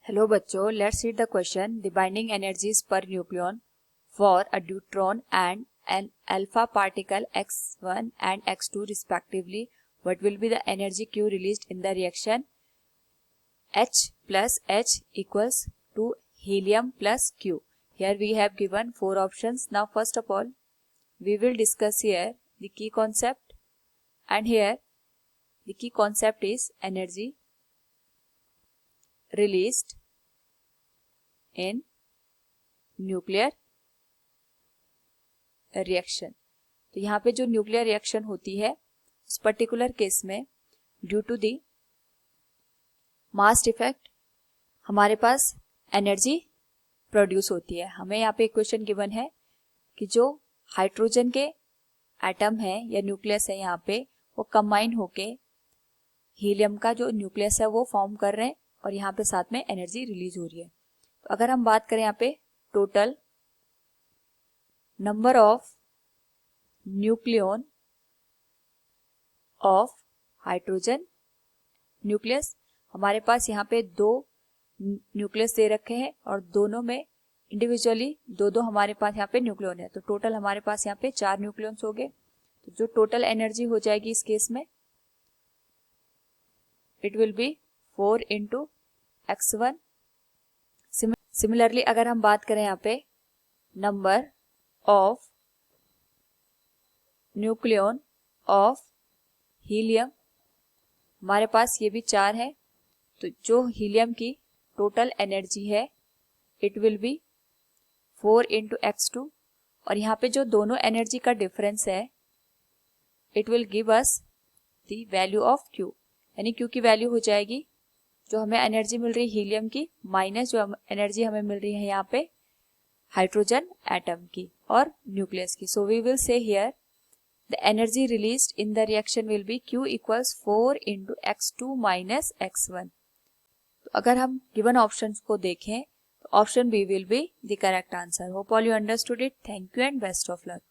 Hello बच्चों, let's read the question. The binding energies पर nucleon for a deuteron and an alpha particle x1 and x2 respectively. What will be the energy Q released in the reaction H plus H equals to helium plus Q? Here we have given four options. Now first of all, we will discuss here the key concept, and here the key concept is energy released in nuclear reaction. तो यहाँ पे जो nuclear reaction होती है उस particular case में due to the mass effect हमारे पास एनर्जी प्रोड्यूस होती है. हमें यहाँ पे इक्वेशन गिवन है कि जो हाइड्रोजन के एटम है या न्यूक्लियस है यहाँ पे वो कंबाइन होके हीलियम का जो न्यूक्लियस है वो फॉर्म कर रहे हैं और यहाँ पे साथ में एनर्जी रिलीज हो रही है. तो अगर हम बात करें यहाँ पे total number of nucleon of hydrogen nucleus, हमारे पास यहाँ पे दो न्यूक्लियस दे रखे हैं और दोनों में इंडिविजुअली दो दो हमारे पास यहाँ पे न्यूक्लियन है. तो टोटल हमारे पास यहाँ पे 4 न्यूक्लियंस हो गए. तो जो टोटल एनर्जी हो जाएगी इस केस में it will be 4 into x1. Similarly अगर हम बात करें यहाँ पे number of nucleon of helium, हमारे पास ये भी 4 है. तो जो हीलियम की टोटल एनर्जी है it will be 4 into x2 और यहाँ पे जो दोनों एनर्जी का डिफरेंस है it will give us the value of Q. यानी Q की वैल्यू हो जाएगी जो हमें एनर्जी मिल रही है हीलियम की माइनस जो एनर्जी हमें मिल रही है यहाँ पे हाइड्रोजन एटम की और न्यूक्लियस की. So we will say here the energy released in the reaction will be Q equals 4 into x2 minus x1. तो अगर हम गिवन ऑप्शंस को देखें तो option B will be the correct answer. Hope all you understood it. Thank you and best of luck.